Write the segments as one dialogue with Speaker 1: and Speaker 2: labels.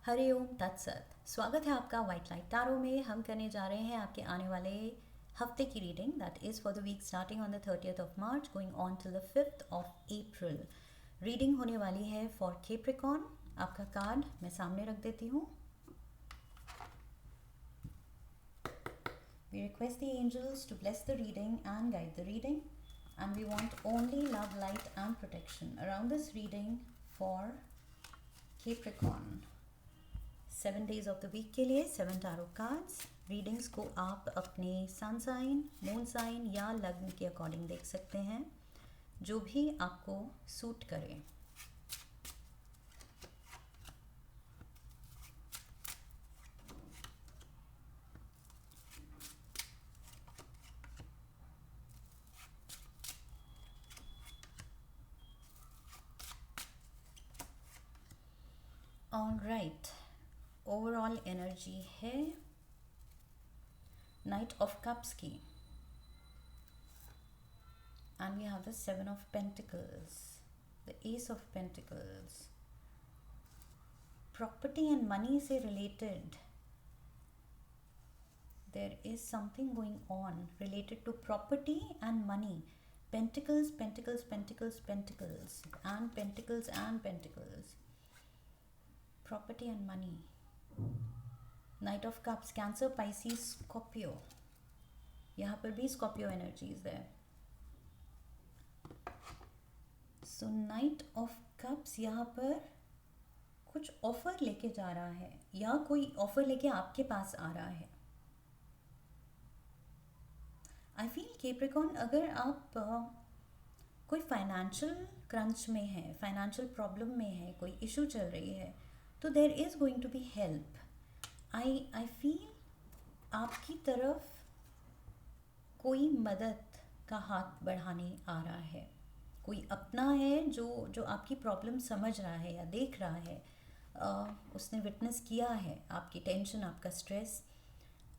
Speaker 1: हरि ओम तत्सत। स्वागत है आपका वाइट लाइट टारो में। हम करने जा रहे हैं आपके आने वाले हफ्ते की reading that is for the week starting on the 30th of March going on till the 5th of April. Reading होने वाली है फॉर कैप्रिकॉर्न। आपका कार्ड मैं सामने रख देती हूँ। We request the angels to bless the reading and guide the reading, and we want only love, light and protection around this reading for Capricorn। 7 days of the week के लिए 7 tarot cards. Readings को आप अपने sun sign, moon sign या लग्न के according देख सकते हैं, जो भी आपको सूट करे। ऑलराइट, ओवरऑल एनर्जी है नाइट ऑफ कप्स की, and we have the 7 of Pentacles, the Ace of Pentacles। Property and money से related there is something going on related to property and money। Pentacles, Pentacles, Pentacles, Pentacles and Pentacles and Pentacles, property and money। Knight of Cups, Cancer, Pisces, Scorpio। यहाँ पर भी Scorpio energies है। So Knight of Cups यहाँ पर कुछ offer लेके जा रहा है या कोई ऑफर लेके आपके पास आ रहा है। आई फील कैप्रिकॉर्न, अगर आप कोई फाइनेंशियल क्रंच में है, फाइनेंशियल प्रॉब्लम में है, कोई इशू चल रही है, तो there is going to be help. I feel आपकी तरफ कोई मदद का हाथ बढ़ाने आ रहा है। कोई अपना है जो आपकी प्रॉब्लम समझ रहा है या देख रहा है। उसने विटनेस किया है आपकी टेंशन, आपका stress,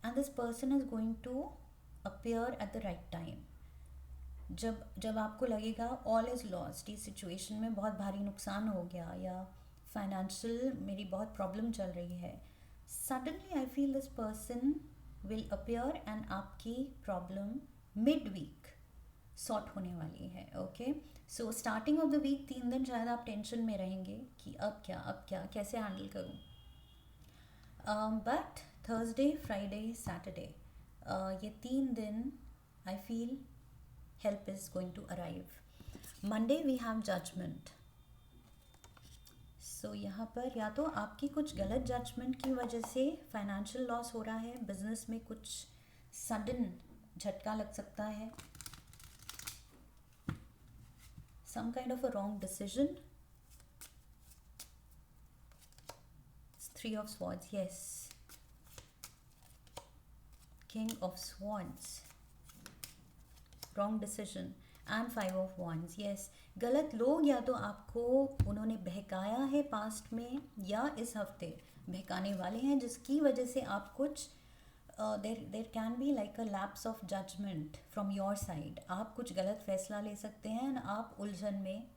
Speaker 1: and this person is going to appear at the right time. जब आपको लगेगा ऑल इज़ लॉस्ट, इस सिचुएशन में बहुत भारी नुकसान हो गया या फाइनेंशियल मेरी बहुत प्रॉब्लम चल रही है, suddenly I feel this person will appear and आपकी प्रॉब्लम मिड वीक सॉर्ट होने वाली है। Okay, so starting of the week 3 दिन शायद आप टेंशन में रहेंगे कि अब क्या कैसे हैंडल करूँ, बट थर्सडे, फ्राइडे, सैटरडे, ये 3 दिन I feel help is going to arrive। Monday we have judgment। So यहाँ पर या तो आपकी कुछ गलत जजमेंट की वजह से फाइनेंशियल लॉस हो रहा है, बिजनेस में कुछ सडन झटका लग सकता है, some kind of a wrong decision। It's 3 of Swords, yes, King of Swords, wrong decision and 5 of Wands, yes। गलत लोग या तो आपको उन्होंने बहकाया है पास्ट में या इस हफ्ते बहकाने वाले हैं, जिसकी वजह से आप कुछ देर can be like a lapse of judgement from your side. आप कुछ गलत फैसला ले सकते हैं और आप उलझन में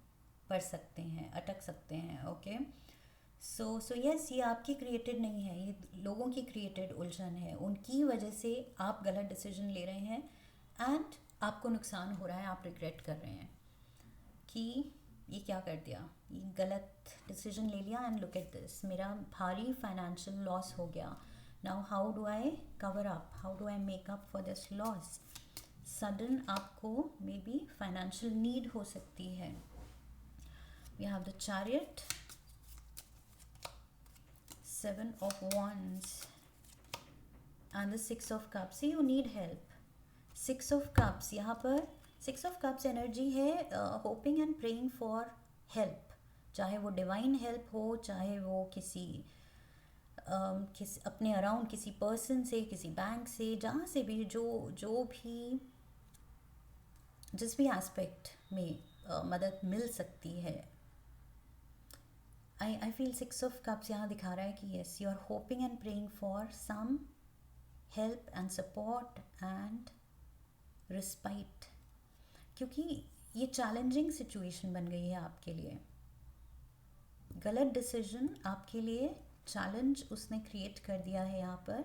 Speaker 1: पड़ सकते हैं, अटक सकते हैं। ओके, सो यस, ये आपकी क्रिएटेड नहीं है, ये लोगों की क्रिएटेड उलझन है। उनकी वजह से आप गलत डिसीजन ले रहे हैं एंड आपको नुकसान हो रहा है, आप रिग्रेट कर रहे हैं कि ये क्या कर दिया, ये गलत डिसीजन ले लिया एंड लुक एट दिस, मेरा भारी फाइनेंशियल लॉस हो गया। Now how do I cover up, how do I make up for this loss. Sudden आपको मे बी फाइनेंशियल नीड हो सकती है। We have the chariot, 7 of Wands and the 6 of Cups। You need help। 6 of Cups, यहाँ पर 6 of Cups energy है hopping and praying for help, चाहे वो divine help हो, चाहे वो किसी अपने अराउंड किसी पर्सन से, किसी बैंक से, जहाँ से भी जो भी जिस भी एस्पेक्ट में मदद मिल सकती है। I feel 6 of Cups यहाँ दिखा रहा है कि yes, you are hoping and praying for some help and support and respite, क्योंकि ये चैलेंजिंग सिचुएशन बन गई है आपके लिए। गलत डिसीजन आपके लिए चैलेंज उसने क्रिएट कर दिया है यहाँ पर,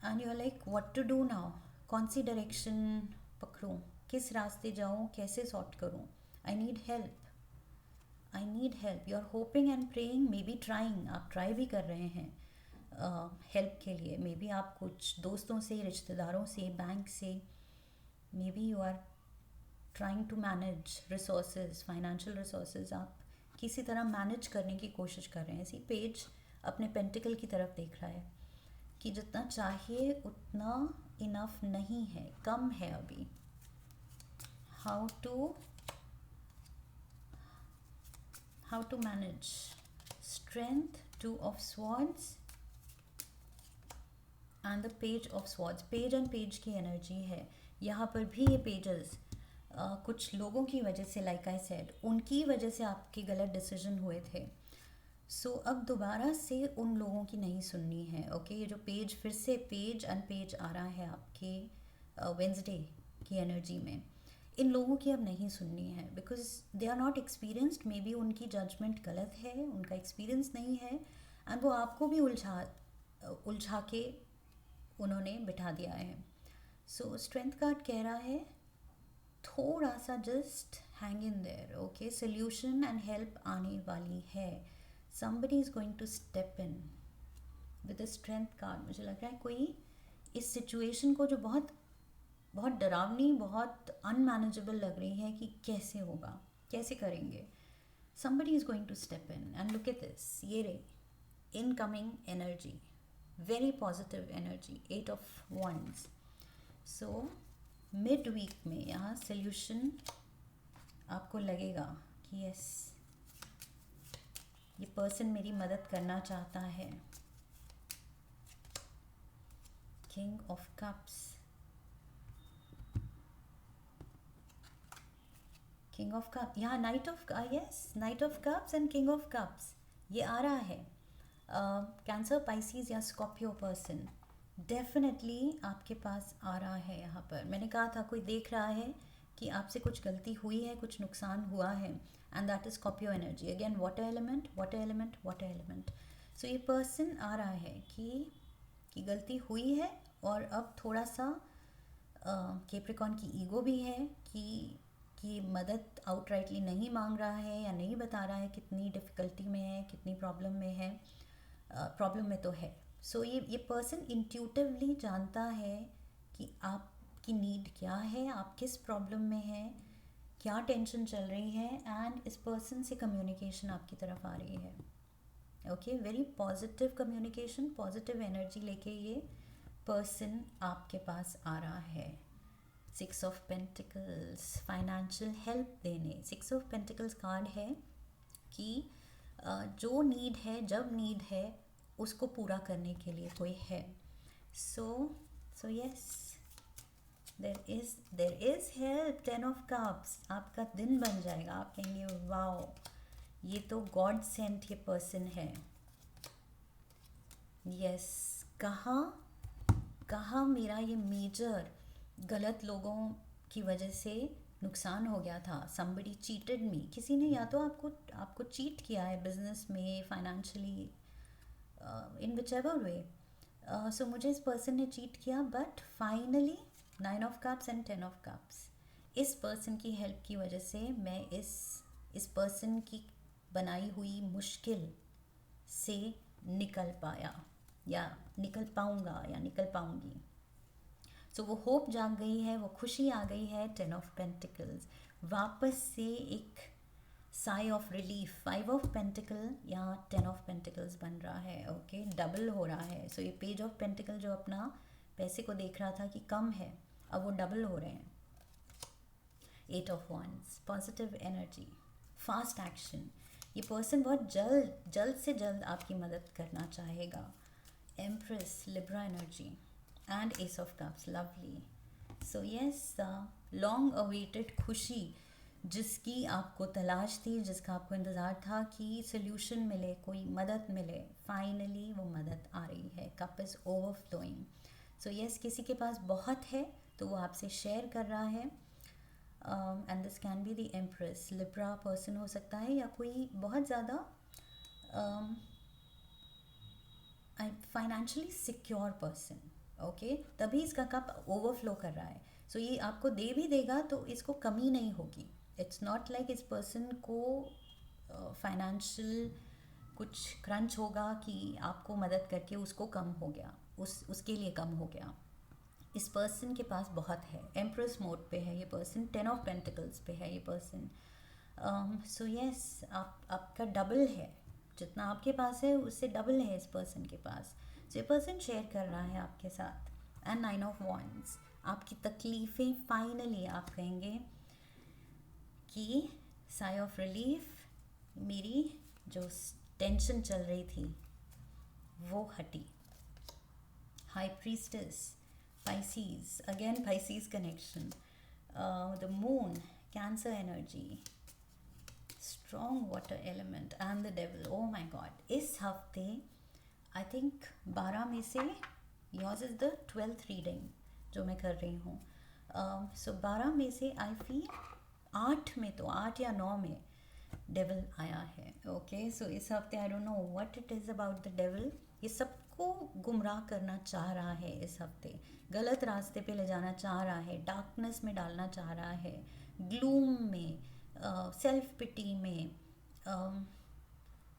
Speaker 1: and you are like what to do now, कौन सी डायरेक्शन पकड़ूँ, किस रास्ते जाऊँ, कैसे सॉर्ट करूँ, I need help, I need help. You are hoping and praying, maybe trying, आप ट्राई भी कर रहे हैं हेल्प के लिए, मे बी आप कुछ दोस्तों से, रिश्तेदारों से, बैंक से, maybe you are trying to manage resources, financial resources, आप किसी तरह मैनेज करने की कोशिश कर रहे हैं। ऐसी पेज अपने पेंटिकल की तरफ देख रहा है कि जितना चाहिए उतना इनफ नहीं है, कम है अभी। How to manage, strength, two of swords and the page of swords. Page and page की एनर्जी है यहाँ पर भी। ये पेजेस कुछ लोगों की वजह से, लाइक आई सेड, उनकी वजह से आपके गलत डिसीजन हुए थे। सो अब दोबारा से उन लोगों की नहीं सुननी है। ओके, ये जो पेज फिर से पेज एंड पेज आ रहा है आपके वेंसडे की एनर्जी में, इन लोगों की अब नहीं सुननी है, because they are not experienced. Maybe उनकी जजमेंट गलत है, उनका एक्सपीरियंस नहीं है, एंड वो आपको भी उलझा के उन्होंने बिठा दिया है। सो स्ट्रेंथ कार्ड कह रहा है थोड़ा सा just hang in their. Okay, solution and help आने वाली है। somebody is going to step in with a strength card। मुझे लग रहा है कोई इस सिचुएशन को, जो बहुत बहुत डरावनी, बहुत अनमैनेजेबल लग रही है कि कैसे होगा, कैसे करेंगे, somebody is going to step in and look at this। ये रही incoming energy, very positive energy, 8 of wands। so mid week में यहाँ सोल्यूशन आपको लगेगा कि यस, ये पर्सन मेरी मदद करना चाहता है। King of cups, king of cup, यहाँ knight of, yes, knight of cups and king of cups ये आ रहा है। कैंसर, पाइसिस या स्कॉर्पियो पर्सन डेफिनेटली आपके पास आ रहा है यहाँ पर। मैंने कहा था कोई देख रहा है कि आपसे कुछ गलती हुई है, कुछ नुकसान हुआ है, and that is Scorpio energy. Again water element, water element, water element. So ये पर्सन आ रहा है कि गलती हुई है, और अब थोड़ा सा कैप्रिकॉर्न की ईगो भी है कि मदद आउटराइटली नहीं मांग रहा है या नहीं बता रहा है कितनी डिफ़िकल्टी में है, कितनी प्रॉब्लम में है। प्रॉब्लम में तो है। सो ये पर्सन इंट्यूटिवली जानता है कि आपकी नीड क्या है, आप किस प्रॉब्लम में हैं, क्या टेंशन चल रही है, एंड इस पर्सन से कम्युनिकेशन आपकी तरफ आ रही है। Okay, very positive communication, positive energy लेके ये पर्सन आपके पास आ रहा है। 6 ऑफ पेंटिकल्स, फाइनेंशियल हेल्प देने। 6 ऑफ पेंटिकल्स कार्ड है कि जो नीड है, जब नीड है, उसको पूरा करने के लिए कोई है। So yes, there is help. 10 of cups, आपका दिन बन जाएगा। आप कहेंगे वाओ, ये तो गॉड सेंट ये पर्सन है। यस, कहाँ मेरा ये मेजर गलत लोगों की वजह से नुकसान हो गया था। somebody cheated me, किसी ने या तो आपको चीट किया है बिजनेस में, फाइनेंशियली, इन विच एवर वे। सो मुझे इस पर्सन ने चीट किया, but finally 9 of cups and 10 of cups, इस पर्सन की हेल्प की वजह से मैं इस पर्सन की बनाई हुई मुश्किल से निकल पाया, या निकल पाऊँगा, या निकल पाऊँगी। सो वो होप जाग गई है, वो खुशी आ गई है। 10 ऑफ पेंटिकल्स, वापस से एक sigh of relief. 5 of pentacle या 10 ऑफ पेंटिकल्स बन रहा है। ओके, डबल हो रहा है। सो ये पेज ऑफ पेंटिकल जो अपना पैसे को देख रहा था कि कम है, अब वो डबल हो रहे हैं। 8 of wands, positive energy, fast action. ये पर्सन बहुत जल्द से जल्द आपकी मदद करना चाहेगा। Empress, Libra energy, and S of cups, lovely. So yes, long awaited खुशी जिसकी आपको तलाश थी, जिसका आपको इंतज़ार था कि सोल्यूशन मिले, कोई मदद मिले, फाइनली वो मदद आ रही है। Cup is overflowing. So yes, किसी के पास बहुत है तो वो आपसे शेयर कर रहा है। And this can be the empress, Libra person हो सकता है, या कोई बहुत ज़्यादा फाइनेंशियली सिक्योर पर्सन, ओके, तभी इसका कप ओवरफ्लो कर रहा है. सो ये आपको दे भी देगा तो इसको कमी नहीं होगी. इट्स नॉट लाइक इस पर्सन को फाइनेंशियल कुछ क्रंच होगा कि आपको मदद करके उसको कम हो गया, उसके लिए कम हो गया. इस पर्सन के पास बहुत है. एम्प्रेस मोड पे है ये पर्सन, 10 ऑफ पेंटिकल्स पे है ये पर्सन. सो यस, आपका डबल है. जितना आपके पास है उससे डबल है इस पर्सन के पास. सो ये पर्सन शेयर कर रहा है आपके साथ. एंड 9 ऑफ वॉन्ड्स, आपकी तकलीफ़ें फाइनली आप कहेंगे कि साई ऑफ रिलीफ, मेरी जो टेंशन चल रही थी वो हटी. High priestess, Pisces, again Pisces connection, the moon, Cancer energy, strong water element and the devil. Oh my god, इस हफ्ते I think 12 में से yours is the 12th reading जो मैं कर रही हूँ. So 12 में से I feel 8 में तो 8 या 9 में डेविल आया है. ओके, सो इस हफ्ते I don't know what it is about the devil. ये सबको गुमराह करना चाह रहा है इस हफ्ते, गलत रास्ते पे ले जाना चाह रहा है, डार्कनेस में डालना चाह रहा है, ग्लूम में, सेल्फ पिटी में.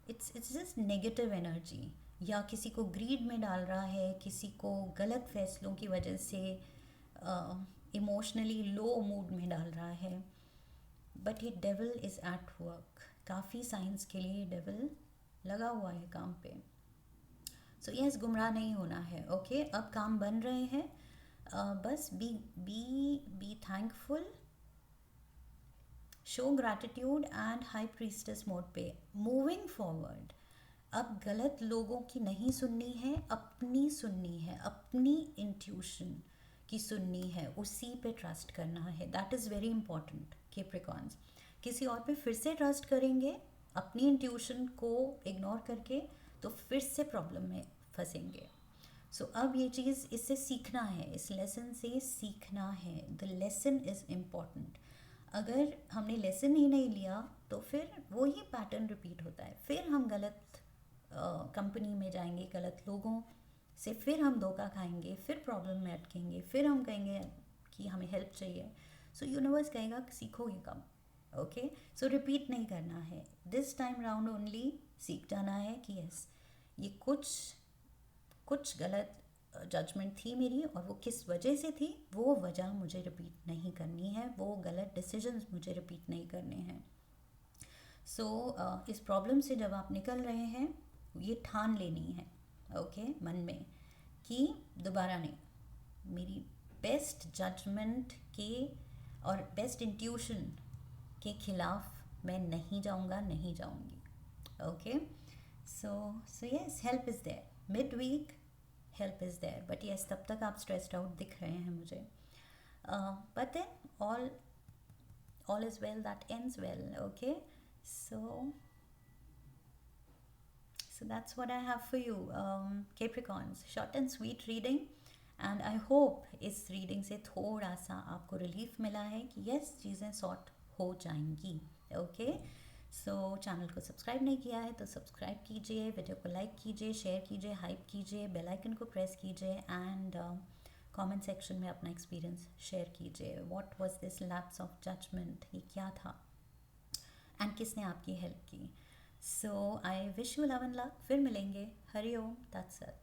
Speaker 1: It's just negative energy. या किसी को ग्रीड में डाल रहा है, किसी को गलत फैसलों की वजह से इमोशनली लो मूड में डाल रहा है. बट ये डेविल इज़ एट वर्क. काफ़ी साइंस के लिए डेविल लगा हुआ है काम पे. सो यस, गुमराह नहीं होना है. ओके, अब काम बन रहे हैं. बस be thankful, show gratitude and high priestess mode पे मूविंग फॉरवर्ड. अब गलत लोगों की नहीं सुननी है, अपनी सुननी है, अपनी इंट्यूशन की सुननी है, उसी पे ट्रस्ट करना है. That is very important. Capricorns, किसी और पे फिर से ट्रस्ट करेंगे अपनी इंट्यूशन को इग्नोर करके तो फिर से प्रॉब्लम में फंसेंगे. सो अब ये चीज़, इससे सीखना है, इस लेसन से सीखना है. The lesson is important. अगर हमने लेसन ही नहीं लिया तो फिर वही पैटर्न रिपीट होता है. फिर हम गलत कंपनी में जाएंगे, गलत लोगों से फिर हम धोखा खाएंगे, फिर प्रॉब्लम में अटकेंगे, फिर हम कहेंगे कि हमें हेल्प चाहिए. सो यूनिवर्स कहेगा सीखोगे कब. ओके, सो रिपीट नहीं करना है. दिस टाइम राउंड ओनली सीख जाना है कि यस, ये कुछ गलत जजमेंट थी मेरी और वो किस वजह से थी, वो वजह मुझे रिपीट नहीं करनी है, वो गलत डिसीजंस मुझे रिपीट नहीं करने हैं. सो इस प्रॉब्लम से जब आप निकल रहे हैं, ये ठान लेनी है ओके मन में कि दोबारा नहीं. मेरी बेस्ट जजमेंट के और बेस्ट इंट्यूशन के खिलाफ मैं नहीं जाऊंगा, नहीं जाऊंगी. Okay, so yes, help is there. Mid week help is there, but yes तब तक आप स्ट्रेस्ड आउट दिख रहे हैं मुझे. But then all is well that ends well. Okay, so that's what I have for you, Capricorns. Short and sweet reading, and I hope इस reading से थोड़ा सा आपको रिलीफ मिला है कि यस चीज़ें सॉर्ट हो जाएंगी. ओके, सो चैनल को सब्सक्राइब नहीं किया है तो सब्सक्राइब कीजिए, वीडियो को लाइक कीजिए, शेयर कीजिए, हाइप कीजिए, बेल आइकन को प्रेस कीजिए एंड कमेंट सेक्शन में अपना एक्सपीरियंस शेयर कीजिए. What was this lapse of judgement, ये क्या था एंड किसने आपकी हेल्प की. So I wish you love and luck. फिर मिलेंगे. हरि ओम तत्सत.